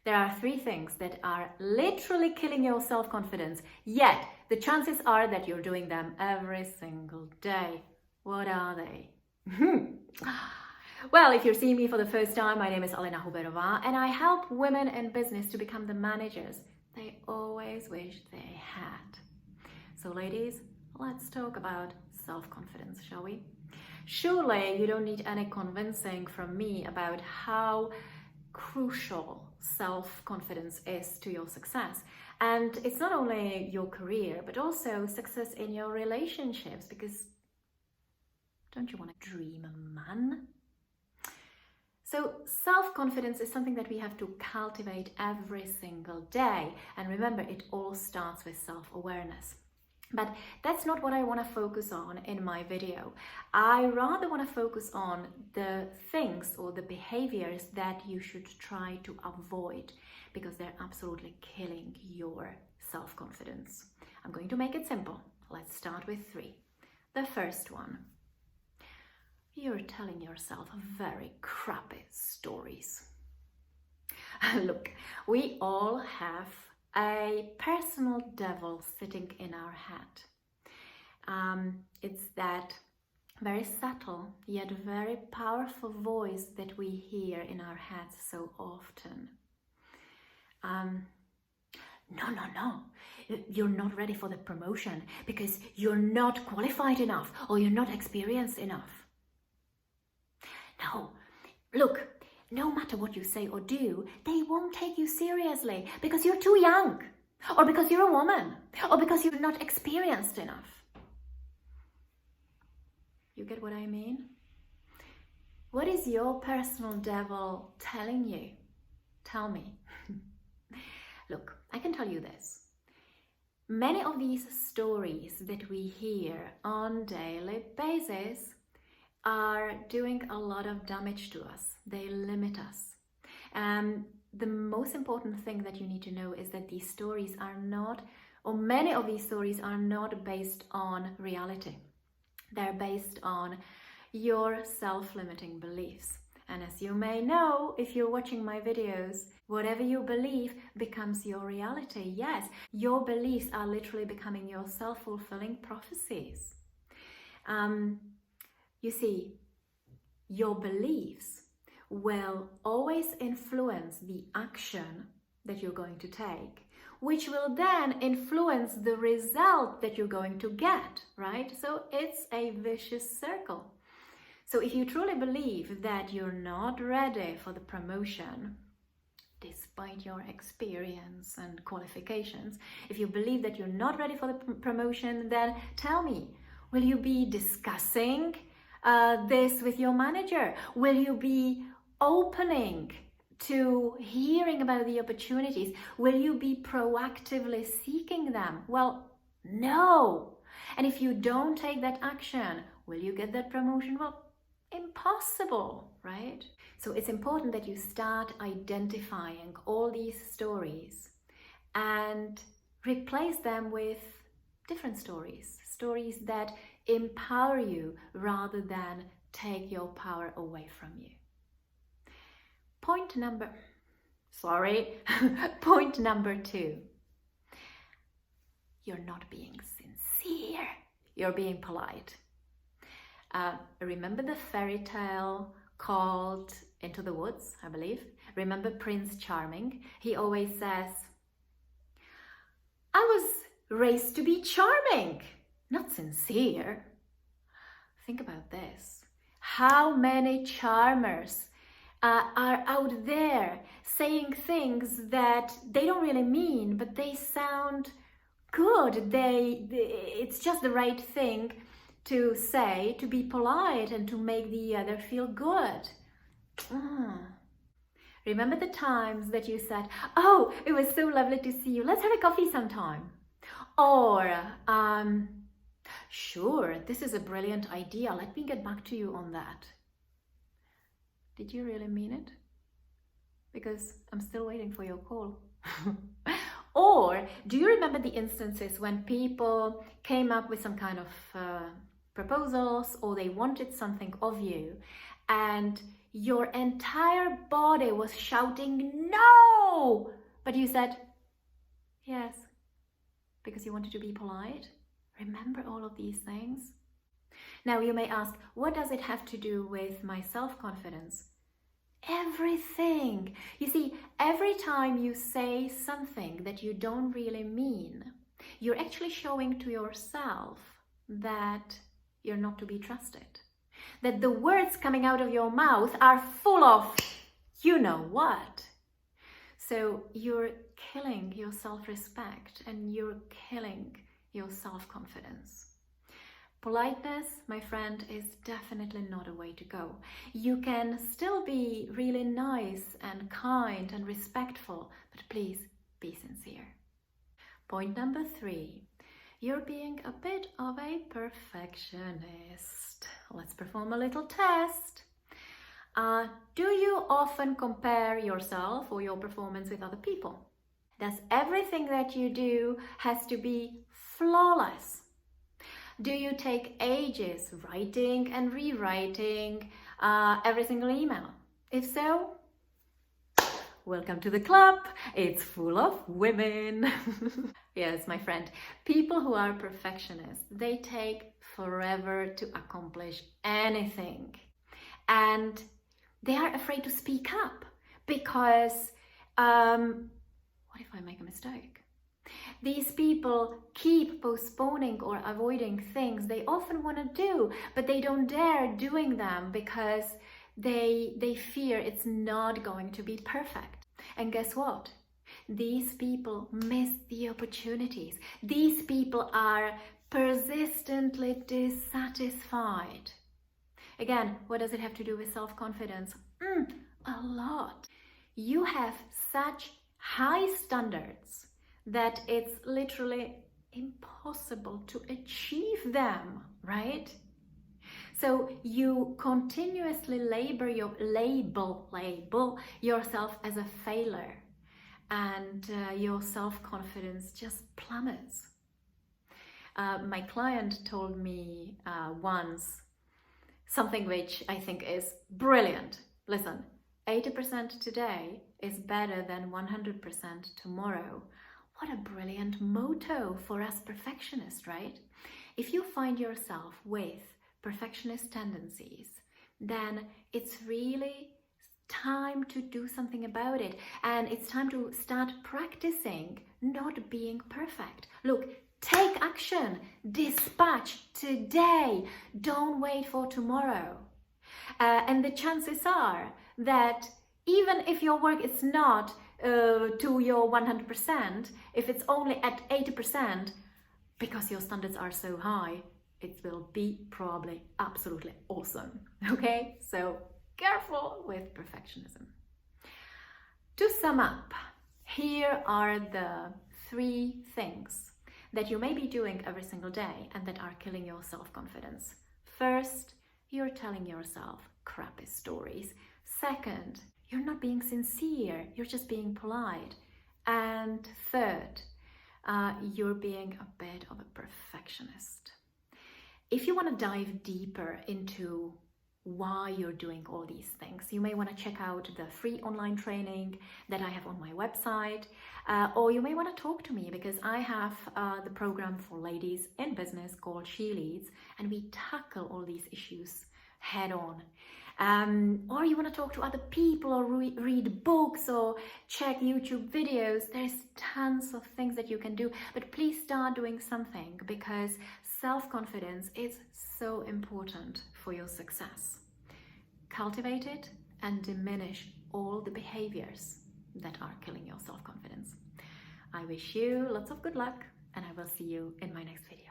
There are 3 things that are literally killing your self-confidence, yet the chances are that you're doing them every single day. What are they? Well, if you're seeing me for the first time, my name is Alena Huberová and I help women in business to become the managers they always wish they had. So ladies, let's talk about self-confidence, shall we? Surely you don't need any convincing from me about how crucial self-confidence is to your success. And it's not only your career, but also success in your relationships, because don't you want to dream a man? So self-confidence is something that we have to cultivate every single day. And remember, it all starts with self-awareness. But that's not what I want to focus on in my video. I rather want to focus on the things or the behaviors that you should try to avoid, because they're absolutely killing your self-confidence. I'm going to make it simple. Let's start with 3. The first one. You're telling yourself very crappy stories. Look, we all have a personal devil sitting in our head. It's that very subtle yet very powerful voice that we hear in our heads so often. No, you're not ready for the promotion because you're not qualified enough or you're not experienced enough. No, look, no matter what you say or do, they won't take you seriously because you're too young, or because you're a woman, or because you're not experienced enough. You get what I mean? What is your personal devil telling you? Tell me. Look, I can tell you this. Many of these stories that we hear on a daily basis are doing a lot of damage to us. They limit us. The most important thing that you need to know is that these stories are not, or many of these stories are not based on reality. They're based on your self-limiting beliefs. And as you may know, if you're watching my videos, whatever you believe becomes your reality. Yes, your beliefs are literally becoming your self-fulfilling prophecies. You see, your beliefs will always influence the action that you're going to take, which will then influence the result that you're going to get, right? So it's a vicious circle. So if you truly believe that you're not ready for the promotion, despite your experience and qualifications, if you believe that you're not ready for the promotion, then tell me, will you be discussing this with your manager? Will you be opening to hearing about the opportunities? Will you be proactively seeking them? Well, no. And if you don't take that action, will you get that promotion? Well, impossible, right? So it's important that you start identifying all these stories and replace them with different stories, stories that empower you rather than take your power away from you. Point number 2. You're not being sincere. You're being polite. Remember the fairy tale called Into the Woods, I believe? Remember Prince Charming? He always says, I was raised to be charming, not sincere. Think about this. How many charmers are out there saying things that they don't really mean, but they sound good. It's just the right thing to say, to be polite and to make the other feel good. Remember the times that you said, oh, it was so lovely to see you. Let's have a coffee sometime. Or, sure, this is a brilliant idea. Let me get back to you on that. Did you really mean it? Because I'm still waiting for your call. Or do you remember the instances when people came up with some kind of proposals, or they wanted something of you, and Your entire body was shouting, no! But you said, yes, because you wanted to be polite. Remember all of these things? Now you may ask, what does it have to do with my self-confidence? Everything. You see, every time you say something that you don't really mean, you're actually showing to yourself that you're not to be trusted. That the words coming out of your mouth are full of you know what. So you're killing your self-respect and you're killing your self-confidence. Politeness, my friend, is definitely not a way to go. You can still be really nice and kind and respectful, but please be sincere. Point number 3, you're being a bit of a perfectionist. Let's perform a little test. Do you often compare yourself or your performance with other people? Does everything that you do has to be flawless? Do you take ages writing and rewriting every single email? If so, welcome to the club. It's full of women. Yes, my friend, people who are perfectionists, they take forever to accomplish anything. And they are afraid to speak up because what if I make a mistake? These people keep postponing or avoiding things they often want to do, but they don't dare doing them because they fear it's not going to be perfect. And guess what? These people miss the opportunities. These people are persistently dissatisfied. Again, what does it have to do with self-confidence? A lot. You have such high standards that it's literally impossible to achieve them, right? So you continuously label yourself as a failure, and your self-confidence just plummets. My client told me once something which I think is brilliant. Listen, 80% today is better than 100% tomorrow. What a brilliant motto for us perfectionists, right? If you find yourself with perfectionist tendencies, then it's really time to do something about it. And it's time to start practicing not being perfect. Look, take action, dispatch today. Don't wait for tomorrow. And the chances are that even if your work is not to your 100%, if it's only at 80%, because your standards are so high, it will be probably absolutely awesome. Okay, so careful with perfectionism. To sum up, here are the 3 things that you may be doing every single day and that are killing your self-confidence. First, you're telling yourself crappy stories. Second, you're not being sincere, you're just being polite. And third, you're being a bit of a perfectionist. If you want to dive deeper into why you're doing all these things, you may want to check out the free online training that I have on my website, or you may want to talk to me because I have the program for ladies in business called SHELeads, and we tackle all these issues head on. Or you want to talk to other people or read books or check YouTube videos. There's tons of things that you can do, but please start doing something because self-confidence is so important for your success. Cultivate it and diminish all the behaviors that are killing your self-confidence. I wish you lots of good luck, and I will see you in my next video.